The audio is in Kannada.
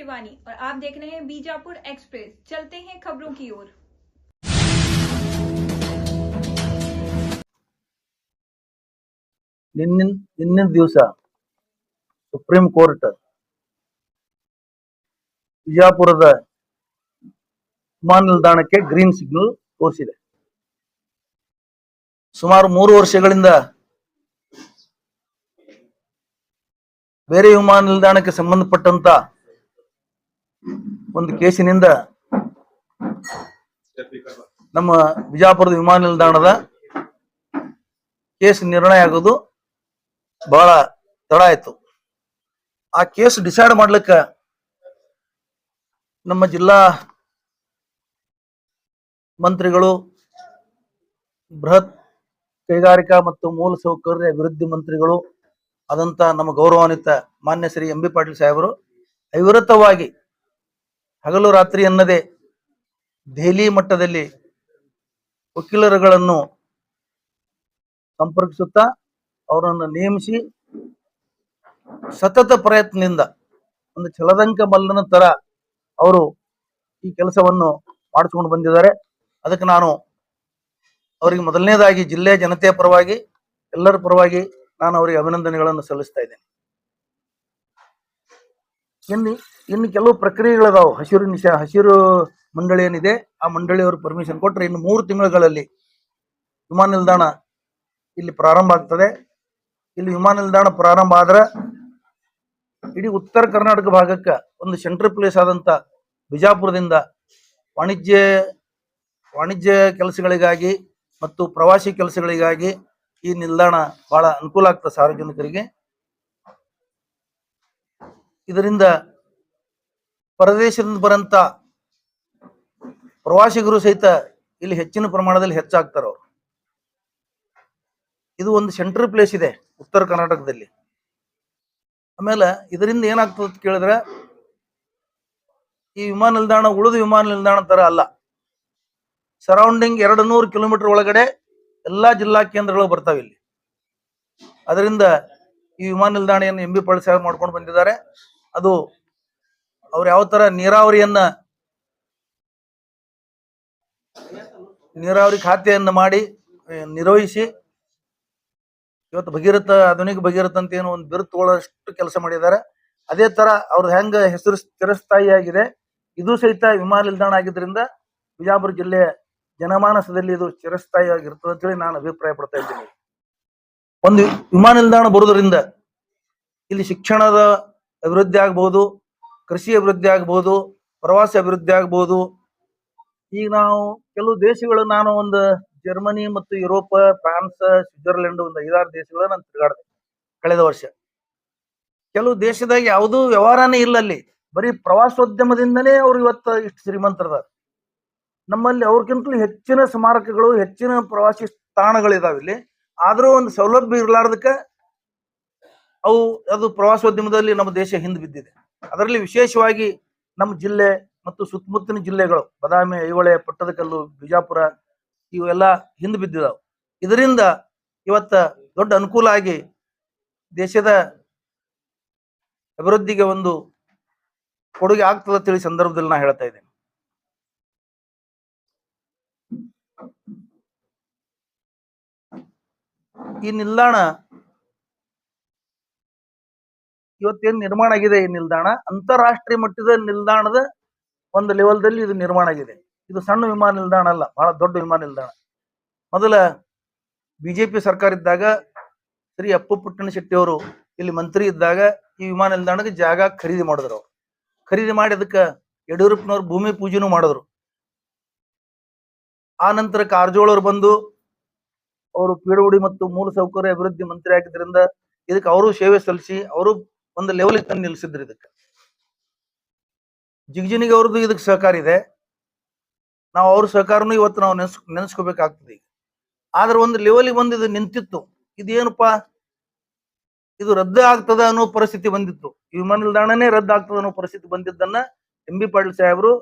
शिवानी और आप देख रहे हैं बीजापुर एक्सप्रेस। चलते हैं खबरों की ओर। ನಿನ್ನಿನ ದಿವಸ ಸುಪ್ರೀಂ ಕೋರ್ಟ್ ಬಿಜಾಪುರದ ವಿಮಾನ ನಿಲ್ದಾಣಕ್ಕೆ ಗ್ರೀನ್ ಸಿಗ್ನಲ್ ತೋರಿಸಿದೆ. ಸುಮಾರು 3 ವರ್ಷಗಳಿಂದ ಬೇರೆ ವಿಮಾನ ನಿಲ್ದಾಣಕ್ಕೆ ಸಂಬಂಧಪಟ್ಟಂತ ಒಂದು ಕೇಸಿನಿಂದ ನಮ್ಮ ಬಿಜಾಪುರದ ವಿಮಾನ ನಿಲ್ದಾಣದ ಕೇಸ್ ನಿರ್ಣಯ ಆಗೋದು ಬಹಳ ತಡ ಆಯ್ತು. ಆ ಕೇಸ್ ಡಿಸೈಡ್ ಮಾಡ್ಲಿಕ್ಕೆ ನಮ್ಮ ಜಿಲ್ಲಾ ಮಂತ್ರಿಗಳು, ಬೃಹತ್ ಕೈಗಾರಿಕಾ ಮತ್ತು ಮೂಲಸೌಕರ್ಯ ಅಭಿವೃದ್ಧಿ ಮಂತ್ರಿಗಳು ಆದಂತ ನಮ್ಮ ಗೌರವಾನ್ವಿತ ಮಾನ್ಯ ಶ್ರೀ ಎಂ ಬಿ ಪಾಟೀಲ್ ಸಾಹೇಬರು ಅವಿರತವಾಗಿ ಹಗಲು ರಾತ್ರಿ ಎನ್ನದೆ ದೆಹಲಿ ಮಟ್ಟದಲ್ಲಿ ವಕೀಲರುಗಳನ್ನು ಸಂಪರ್ಕಿಸುತ್ತಾ ಅವರನ್ನು ನೇಮಿಸಿ ಸತತ ಪ್ರಯತ್ನದಿಂದ ಒಂದು ಛಲದಂಕ ಮಲ್ಲನ ತರ ಅವರು ಈ ಕೆಲಸವನ್ನು ಮಾಡಿಸಿಕೊಂಡು ಬಂದಿದ್ದಾರೆ. ಅದಕ್ಕೆ ನಾನು ಅವರಿಗೆ ಮೊದಲನೇದಾಗಿ ಜಿಲ್ಲೆಯ ಜನತೆಯ ಪರವಾಗಿ, ಎಲ್ಲರ ಪರವಾಗಿ ನಾನು ಅವರಿಗೆ ಅಭಿನಂದನೆಗಳನ್ನು ಸಲ್ಲಿಸ್ತಾ ಇದ್ದೇನೆ. ಇನ್ನು ಕೆಲವು ಪ್ರಕ್ರಿಯೆಗಳಿದಾವೆ. ಹಸಿರು ಮಂಡಳಿ ಏನಿದೆ ಆ ಮಂಡಳಿಯವರು ಪರ್ಮಿಷನ್ ಕೊಟ್ಟರೆ ಇನ್ನು 3 ತಿಂಗಳಲ್ಲಿ ವಿಮಾನ ನಿಲ್ದಾಣ ಇಲ್ಲಿ ಪ್ರಾರಂಭ ಆಗ್ತದೆ. ಇಲ್ಲಿ ವಿಮಾನ ನಿಲ್ದಾಣ ಪ್ರಾರಂಭ ಆದ್ರೆ ಇಡೀ ಉತ್ತರ ಕರ್ನಾಟಕ ಭಾಗಕ್ಕೆ ಒಂದು ಸೆಂಟ್ರಲ್ ಪ್ಲೇಸ್ ಆದಂತ ಬಿಜಾಪುರದಿಂದ ವಾಣಿಜ್ಯ ಕೆಲಸಗಳಿಗಾಗಿ ಮತ್ತು ಪ್ರವಾಸಿ ಕೆಲಸಗಳಿಗಾಗಿ ಈ ನಿಲ್ದಾಣ ಬಹಳ ಅನುಕೂಲ ಆಗ್ತದೆ ಸಾರ್ವಜನಿಕರಿಗೆ. ಇದರಿಂದ ಪರದೇಶದಿಂದ ಬರಂತ ಪ್ರವಾಸಿಗರು ಸಹಿತ ಇಲ್ಲಿ ಹೆಚ್ಚಿನ ಪ್ರಮಾಣದಲ್ಲಿ ಹೆಚ್ಚಾಗ್ತಾರ. ಅವರು ಇದು ಒಂದು ಸೆಂಟ್ರಲ್ ಪ್ಲೇಸ್ ಇದೆ ಉತ್ತರ ಕರ್ನಾಟಕದಲ್ಲಿ. ಆಮೇಲೆ ಇದರಿಂದ ಏನಾಗ್ತದೆ ಅಂತ ಕೇಳಿದ್ರೆ, ಈ ವಿಮಾನ ನಿಲ್ದಾಣ ಉಳಿದ ವಿಮಾನ ನಿಲ್ದಾಣ ತರ ಅಲ್ಲ. ಸರೌಂಡಿಂಗ್ 200 ಕಿಲೋಮೀಟರ್ ಒಳಗಡೆ ಎಲ್ಲಾ ಜಿಲ್ಲಾ ಕೇಂದ್ರಗಳು ಬರ್ತಾವೆ ಇಲ್ಲಿ. ಅದರಿಂದ ಈ ವಿಮಾನ ನಿಲ್ದಾಣವನ್ನು ಎಂ ಬಿ ಪಾಟೀಲ್ ಸಾಹೇಬ್ ಮಾಡ್ಕೊಂಡು ಬಂದಿದ್ದಾರೆ. ಅದು ಅವ್ರು ಯಾವ ತರ ನೀರಾವರಿ ಖಾತೆಯನ್ನು ಮಾಡಿ ನಿರ್ವಹಿಸಿ ಇವತ್ತು ಭಗೀರಥ, ಆಧುನಿಕ ಭಗೀರಥ ಅಂತ ಏನು ಒಂದು ಬಿರುದು ತಗೊಳ್ಳೋಷ್ಟು ಕೆಲಸ ಮಾಡಿದ್ದಾರೆ. ಅದೇ ತರ ಅವ್ರದ್ದು ಹೆಂಗ ಹೆಸರು ಚಿರಸ್ಥಾಯಿ ಆಗಿದೆ, ಇದು ಸಹಿತ ವಿಮಾನ ನಿಲ್ದಾಣ ಆಗಿದ್ರಿಂದ ಬಿಜಾಪುರ ಜಿಲ್ಲೆಯ ಜನಮಾನಸದಲ್ಲಿ ಇದು ಚಿರಸ್ಥಾಯಿ ಆಗಿರ್ತದೆ ಅಂತ ಹೇಳಿ ನಾನು ಅಭಿಪ್ರಾಯ ಪಡ್ತಾ ಇದ್ದೀನಿ. ಒಂದು ವಿಮಾನ ನಿಲ್ದಾಣ ಬರುವುದರಿಂದ ಇಲ್ಲಿ ಶಿಕ್ಷಣದ ಅಭಿವೃದ್ಧಿ ಆಗ್ಬಹುದು, ಕೃಷಿ ಅಭಿವೃದ್ಧಿ ಆಗ್ಬಹುದು, ಪ್ರವಾಸ ಅಭಿವೃದ್ಧಿ ಆಗ್ಬಹುದು. ಈಗ ನಾವು ಕೆಲವು ದೇಶಗಳು, ನಾನು ಒಂದು ಜರ್ಮನಿ ಮತ್ತು ಯುರೋಪ್, ಫ್ರಾನ್ಸ್, ಸ್ವಿಟ್ಜರ್ಲೆಂಡ್ ಒಂದು 5-6 ದೇಶಗಳ ನಾನು ತಿರುಗಾಡಿದೆ ಕಳೆದ ವರ್ಷ. ಕೆಲವು ದೇಶದಾಗ ಯಾವುದೂ ವ್ಯವಹಾರನೇ ಇಲ್ಲ, ಅಲ್ಲಿ ಬರೀ ಪ್ರವಾಸೋದ್ಯಮದಿಂದನೇ ಅವ್ರು ಇವತ್ತು ಇಷ್ಟು ಶ್ರೀಮಂತರದ. ನಮ್ಮಲ್ಲಿ ಅವ್ರಿಗಿಂತಲೂ ಹೆಚ್ಚಿನ ಸ್ಮಾರಕಗಳು, ಹೆಚ್ಚಿನ ಪ್ರವಾಸಿ ತಾಣಗಳಿದಾವೆ ಇಲ್ಲಿ. ಆದ್ರೂ ಒಂದು ಸೌಲಭ್ಯ ಇರಲಾರ್ದಕ್ಕೆ ಅದು ಪ್ರವಾಸೋದ್ಯಮದಲ್ಲಿ ನಮ್ಮ ದೇಶ ಹಿಂದೆ ಬಿದ್ದಿದೆ. ಅದರಲ್ಲಿ ವಿಶೇಷವಾಗಿ ನಮ್ಮ ಜಿಲ್ಲೆ ಮತ್ತು ಸುತ್ತಮುತ್ತಲಿನ ಜಿಲ್ಲೆಗಳು, ಬಾದಾಮಿ, ಐಹೊಳೆ, ಪಟ್ಟದಕಲ್ಲು, ಬಿಜಾಪುರ ಇವೆಲ್ಲ ಹಿಂದೆ ಬಿದ್ದಿದಾವೆ. ಇದರಿಂದ ಇವತ್ತ ದೊಡ್ಡ ಅನುಕೂಲ ಆಗಿ ದೇಶದ ಅಭಿವೃದ್ಧಿಗೆ ಒಂದು ಕೊಡುಗೆ ಆಗ್ತದೆ ಅಂತೇಳಿ ಸಂದರ್ಭದಲ್ಲಿ ನಾ ಹೇಳ್ತಾ ಇದ್ದೇನೆ. ಈ ನಿಲ್ದಾಣ ಇವತ್ತೇನು ನಿರ್ಮಾಣ ಆಗಿದೆ, ಈ ನಿಲ್ದಾಣ ಅಂತಾರಾಷ್ಟ್ರೀಯ ಮಟ್ಟದ ನಿಲ್ದಾಣದ ಒಂದು ಲೆವೆಲ್ದಲ್ಲಿ ಇದು ನಿರ್ಮಾಣ ಆಗಿದೆ. ಇದು ಸಣ್ಣ ವಿಮಾನ ನಿಲ್ದಾಣ ಅಲ್ಲ, ಬಹಳ ದೊಡ್ಡ ವಿಮಾನ ನಿಲ್ದಾಣ. ಮೊದಲ ಬಿಜೆಪಿ ಸರ್ಕಾರ ಇದ್ದಾಗ ಶ್ರೀ ಅಪ್ಪು ಪುಟ್ಟಣಶೆಟ್ಟಿ ಅವರು ಇಲ್ಲಿ ಮಂತ್ರಿ ಇದ್ದಾಗ ಈ ವಿಮಾನ ನಿಲ್ದಾಣಕ್ಕೆ ಜಾಗ ಖರೀದಿ ಮಾಡಿದ್ರು. ಅವರು ಖರೀದಿ ಮಾಡಿ ಅದಕ್ಕೆ ಯಡಿಯೂರಪ್ಪನವ್ರು ಭೂಮಿ ಪೂಜೆನೂ ಮಾಡಿದ್ರು. ಆ ನಂತರ ಕಾರಜೋಳ ಅವರು ಬಂದು ಅವರು ಪಿಡುಗುಡಿ ಮತ್ತು ಮೂಲಸೌಕರ್ಯ ಅಭಿವೃದ್ಧಿ ಮಂತ್ರಿ ಆಗಿದ್ರಿಂದ ಇದಕ್ಕೆ ಅವರು ಸೇವೆ ಸಲ್ಲಿಸಿ ಅವರು ಒಂದು ಲೆವೆಲ್ಗೆ ತಂದು ನಿಲ್ಲಿಸಿದ್ರು. ಇದಕ್ಕೆ ಜಿಗಜಿನಿಗೆ ಅವ್ರದ್ದು ಇದಕ್ಕೆ ಸಹಕಾರ ಇದೆ. ನಾವು ಅವ್ರ ಸಹಕಾರನು ಇವತ್ತು ನಾವು ನೆನೆಸ್ಕೋಬೇಕಾಗ್ತದೆ. ಈಗ ಆದ್ರೆ ಒಂದು ಲೆವೆಲ್ಗೆ ಬಂದು ಇದು ನಿಂತಿತ್ತು. ಇದೇನಪ್ಪಾ, ಇದು ರದ್ದು ಆಗ್ತದ ಅನ್ನೋ ಪರಿಸ್ಥಿತಿ ಬಂದಿತ್ತು. ಈ ವಿಮಾನ ನಿಲ್ದಾಣನೇ ರದ್ದು ಆಗ್ತದ ಅನ್ನೋ ಪರಿಸ್ಥಿತಿ ಬಂದಿದ್ದನ್ನ ಎಂ ಬಿ ಪಾಟೀಲ್ ಸಾಹೇಬರು